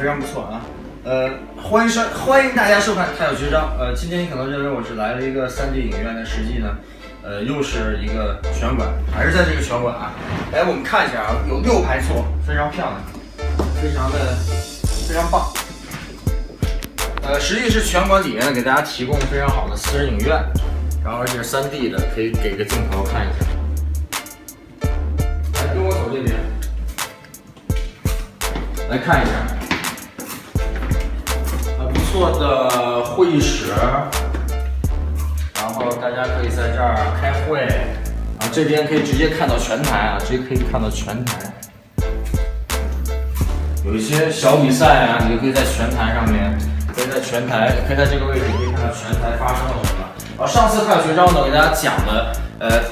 非常不错啊。欢迎大家收看《太有绝招》。今天你可能认为我是来了一个3D 影院，但实际呢，又是一个拳馆，还是在这个拳馆啊。来，我们看一下啊，有6排座，非常漂亮，非常棒。实际是拳馆里面给大家提供非常好的私人影院，然后而且是3D 的，可以给个镜头看一下。来，跟我走这边，来看一下。不错的会议室，然后大家可以在这儿开会，然后这边可以直接看到全台啊，直接可以看到全台。有一些小比赛啊，你就可以在拳台上面，可以在这个位置可以看到全台发生了什么。上次太有绝招呢，给大家讲了，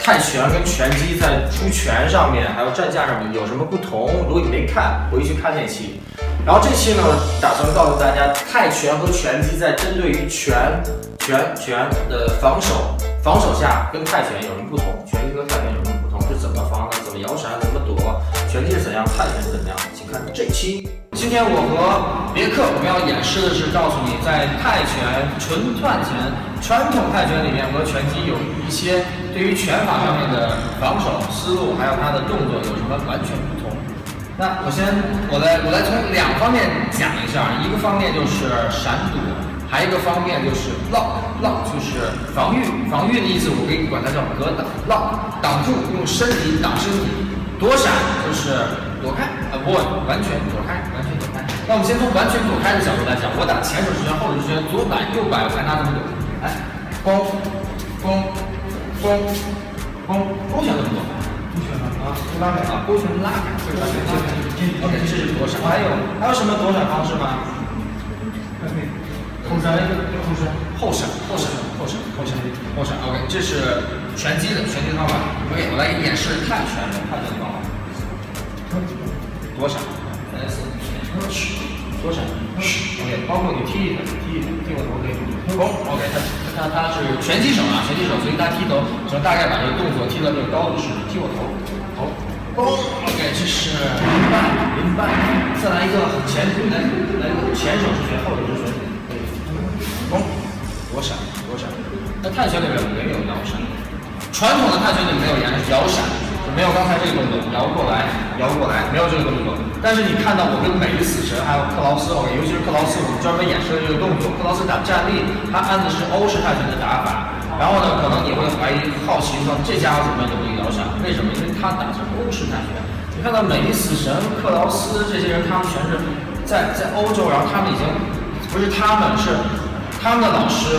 泰拳跟拳击在出拳上面，还有站架上面有什么不同。如果你没看，回去看那期。然后这期呢，打算告诉大家，泰拳和拳击在针对于拳的防守下跟泰拳有什么不同？拳击和泰拳有什么不同？是怎么防的？怎么摇闪？怎么躲？拳击是怎样？泰拳是怎么样？请看这期。今天我和别克我们要演示的是告诉你，在泰拳、纯泰拳、传统泰拳里面和拳击有一些对于拳法上面的防守思路，还有它的动作有什么完全不同。那我来从2方面讲一下，一个方面就是闪躲，还有一个方面就是 lock 就是防御的意思，我可以管它叫格挡 lock， 挡住，用身体挡身体，躲闪就是躲开 avoid 完全躲开。那我们先从完全躲开的角度来讲，我打前手之拳、后手之拳、左摆右摆，我看他怎么躲。来，攻，勾拳怎么躲？拉开啊，勾拳拉开，OK， 这是躲闪。还有什么躲闪方式吗？后闪 ，OK， 这是拳击的方法。OK， 我来演示泰拳的方法。躲闪，躲闪 ，OK， 包括你踢我头可以。OK， 他是拳击手啊，所以他踢头，就大概把这个动作踢到这个高度是踢我头。OK， 这是零半，再来一个前手之拳，后手之拳，躲闪。那泰拳里面没有摇闪，传统的泰拳里没有摇闪，就没有刚才这个动作，摇过来，没有这个动作。但是你看到我跟美丽死神还有克劳斯 ，OK， 尤其是克劳斯，我们专门演示了这个动作。克劳斯打站立，他按的是欧式泰拳的打法。然后呢，可能你会好奇说，这家伙怎么懂这个摇闪？为什么？因为他打的是欧式泰拳。你看到美丽死神、克劳斯这些人，他们全是在欧洲，然后他们已经不是他们，是他们的老师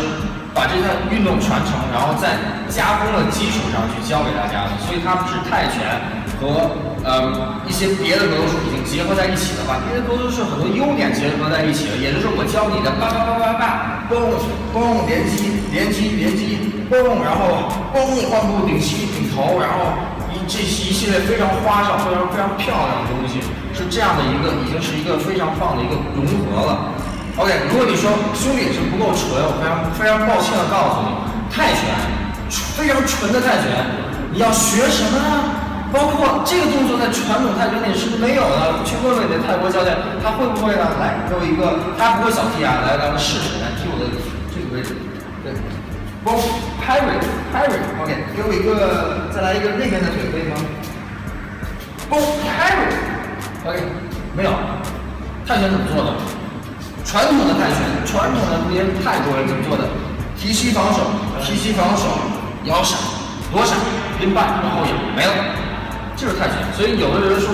把这项运动传承，然后在加工的基础上去教给大家的。所以他们是泰拳和一些别的格斗术已经结合在一起的话，别的格斗术很多优点结合在一起了。也就是我教你的嘣，连击，嘣，然后嘣换步顶膝顶头，然后这一系列非常花哨、非常漂亮的东西，是这样的一个，已经是一个非常棒的一个融合了。OK， 如果你说兄弟是不够纯，我非常抱歉的告诉你，泰拳非常纯的泰拳，你要学什么呢？包括这个动作在传统泰拳里是没有的，去问问你的泰国教练，他会不会呢？来，给我一个，他不会扫踢啊，来试试，来踢我的这个位置，对，嘣 ，parry，OK， 给我一个，再来一个那边的腿可以吗？嘣 ，parry，OK， 没有，泰拳怎么做的？传统的泰拳，传统的这些泰国人怎么做的？提膝防守，摇闪、躲闪、拎半，然后也没了。这是泰拳，所以有的人说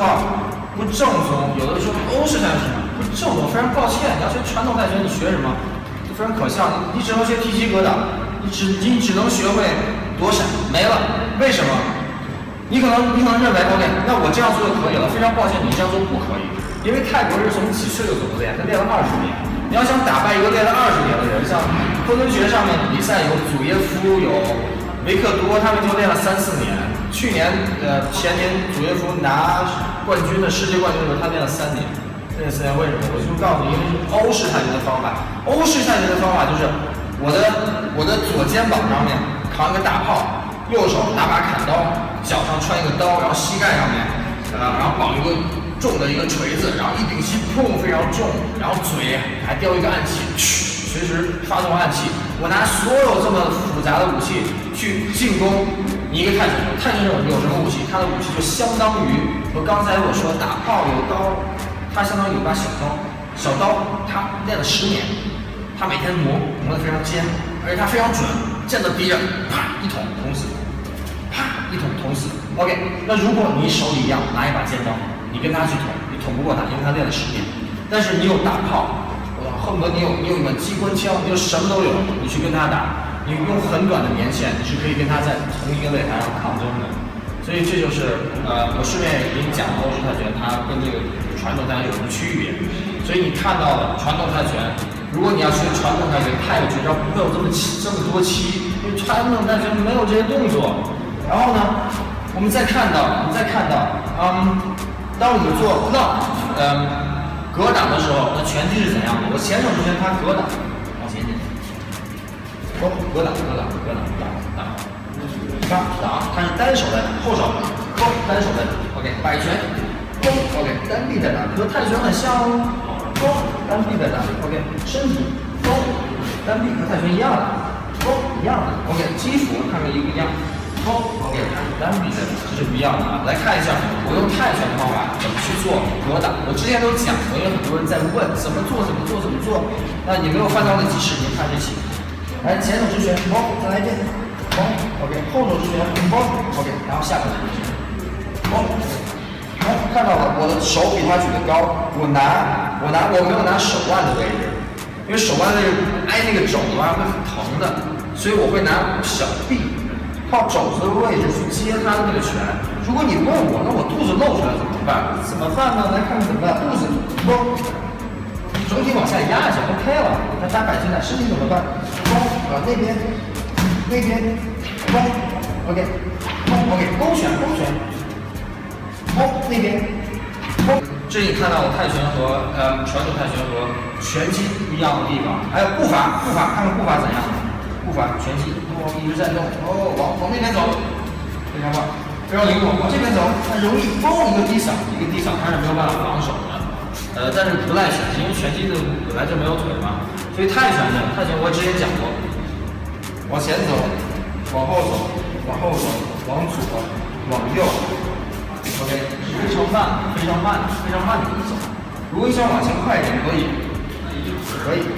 不正宗，有的人说欧式泰拳不正宗，非常抱歉，你要学传统泰拳，你学什么？就非常可笑，你只能学踢膝格挡，你只能学会躲闪，没了。为什么？你可能认为 OK， 那我这样做就可以了。非常抱歉，你这样做不可以，因为泰国人从几岁就怎么练，他练了20年。你要想打败一个练了20年的人，像昆仑决上面比赛有祖耶夫，有维克多，他们就练了3-4年。去年前年祖耶夫拿冠军的世界冠军的时候，他练了3年。练4年为什么？我就告诉你，因为是欧式泰拳的方法。欧式泰拳的方法就是我的左肩膀上面扛一个大炮，右手拿把砍刀，脚上穿一个刀，然后膝盖上面然后绑一个重的一个锤子，然后一屏息砰非常重，然后嘴还叼一个暗器，随时发动暗器。我拿所有这么复杂的武器去进攻你一个太拳手，太拳手有什么武器？他的武器就相当于和刚才我说打炮有刀，他相当于有把小刀，小刀他练了10年，他每天磨得非常尖，而且他非常准，见到敌人啪一捅捅死，啪一捅捅死。OK， 那如果你手里一样拿一把尖刀，你跟他去捅，你捅不过他，因为他练了10年。但是你有打炮，恨不得你有一门机关枪，你就什么都有，你去跟他打，你用很短的年限，你是可以跟他在同一个擂台上抗争的。所以这就是我顺便也给你讲欧式泰拳，它跟这个传统泰拳有什么区别。所以你看到的传统泰拳，如果你要学传统泰拳，它有绝招，不会有这么多期，因为传统泰拳没有这些动作。然后呢，我们再看到，当我们做格挡的时候，那拳击是怎样的？我前手之前他格挡，往前进，格挡，打，他是单手在打，后手，单手在打 ，OK， 摆拳，OK， 单臂在打，和泰拳很像哦，单臂在打 ，OK， 身体，单臂和泰拳一样的，一样的 ，OK， 基础看看一个一样。OK， 单臂的这是不一样的啊！来看一下我用泰拳的方法怎么去做格挡。我之前都讲过，因为很多人在问怎么做。那你没有翻到那几视频，看这期。来，前手直拳，再来一遍，OK， 后手直拳，OK， 然后下手直拳，看到了，我的手比他举得高，我没有拿手腕的位置，因为手腕的位置挨那个肘子啊会很疼的，所以我会拿小臂。靠肘子的位置去接他的那个拳。如果你问我，那我肚子露出来怎么办？怎么办呢？来看看怎么办。肚子整体往下压一下 ，OK 了。那打摆拳打身体怎么办？那边，OK， 勾拳，那边。这里看到泰拳和传统泰拳和拳击不一样的地方，还有步伐，看看步伐怎样？步伐拳击，一直在动，往那边走，非常棒，非常灵活。往这边走，很容易，一个低扫，他是没有办法防守的。但是不赖拳击，因为拳击的本来就没有腿嘛，所以泰拳我之前讲过，往前走，往后走，往左，往右 ，OK， 非常慢的走。如果你想往前快一点，可以。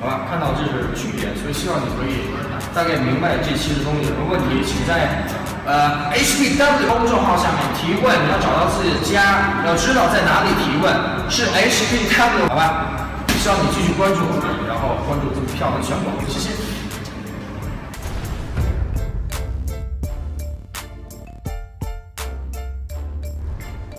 好吧，看到这是区别，所以希望你可以大概明白这期的东西。有问题请在HPW 公众号下面提问，你要找到自己的家，要知道在哪里提问，是 HPW， 好吧？希望你继续关注我们，然后关注这么漂亮的小广告，谢谢。